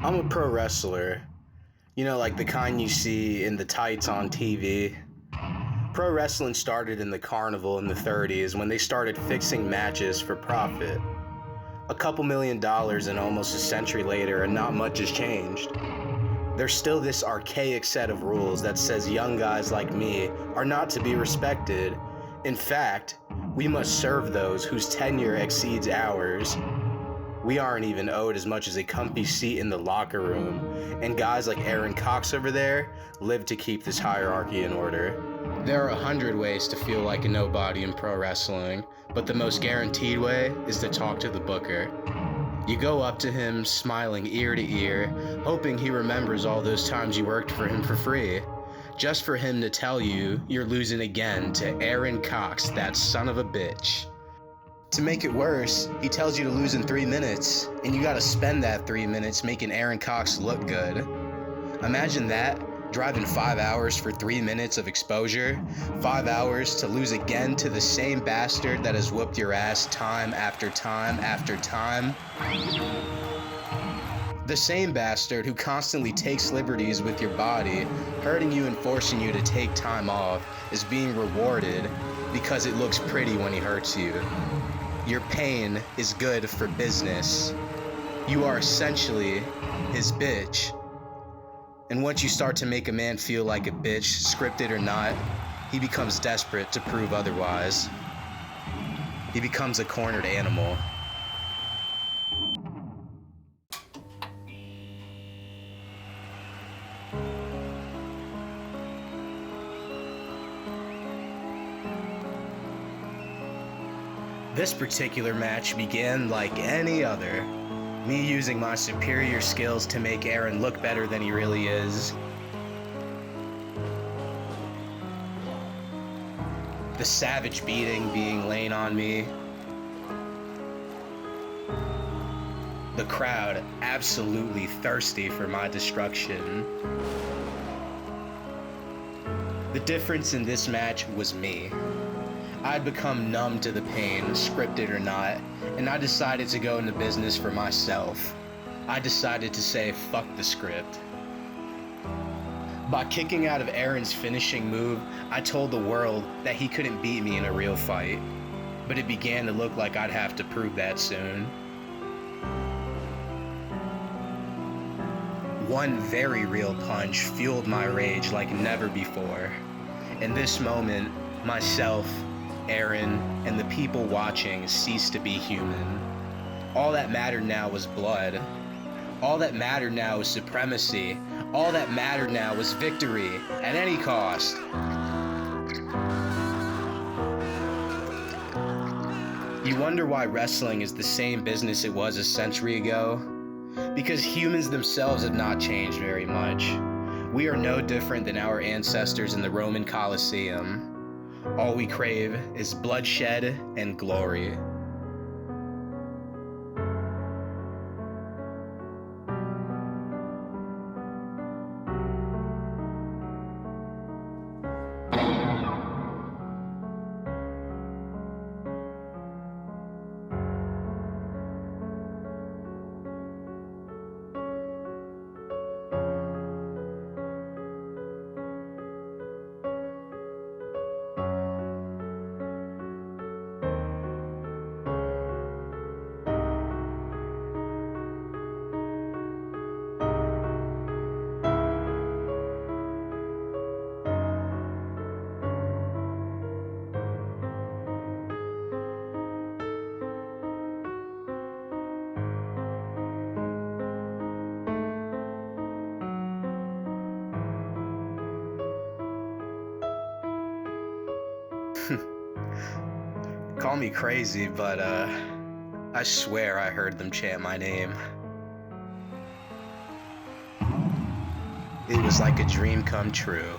I'm a pro wrestler. You know, like the kind you see in the tights on TV. Pro wrestling started in the carnival in the 30s when they started fixing matches for profit. A couple $1,000,000 and almost a century later, and not much has changed. There's still this archaic set of rules that says young guys like me are not to be respected. In fact, we must serve those whose tenure exceeds ours. We aren't even owed as much as a comfy seat in the locker room, and guys like Aaron Cox over there live to keep this hierarchy in order. There are 100 ways to feel like a nobody in pro wrestling, but the most guaranteed way is to talk to the booker. You go up to him, smiling ear to ear, hoping he remembers all those times you worked for him for free, just for him to tell you you're losing again to Aaron Cox, that son of a bitch. To make it worse, he tells you to lose in 3 minutes, and you gotta spend that 3 minutes making Aaron Cox look good. Imagine that, driving 5 hours for 3 minutes of exposure, 5 hours to lose again to the same bastard that has whooped your ass time after time after time. The same bastard who constantly takes liberties with your body, hurting you and forcing you to take time off, is being rewarded because it looks pretty when he hurts you. Your pain is good for business. You are essentially his bitch. And once you start to make a man feel like a bitch, scripted or not, he becomes desperate to prove otherwise. He becomes a cornered animal. This particular match began like any other. Me using my superior skills to make Aaron look better than he really is. The savage beating being laid on me. The crowd absolutely thirsty for my destruction. The difference in this match was me. I'd become numb to the pain, scripted or not, and I decided to go into business for myself. I decided to say, fuck the script. By kicking out of Aaron's finishing move, I told the world that he couldn't beat me in a real fight. But it began to look like I'd have to prove that soon. One very real punch fueled my rage like never before. In this moment, myself, Aaron, and the people watching ceased to be human. All that mattered now was blood. All that mattered now was supremacy. All that mattered now was victory, at any cost. You wonder why wrestling is the same business it was a century ago? Because humans themselves have not changed very much. We are no different than our ancestors in the Roman Colosseum. All we crave is bloodshed and glory. Call me crazy, but I swear I heard them chant my name. It was like a dream come true.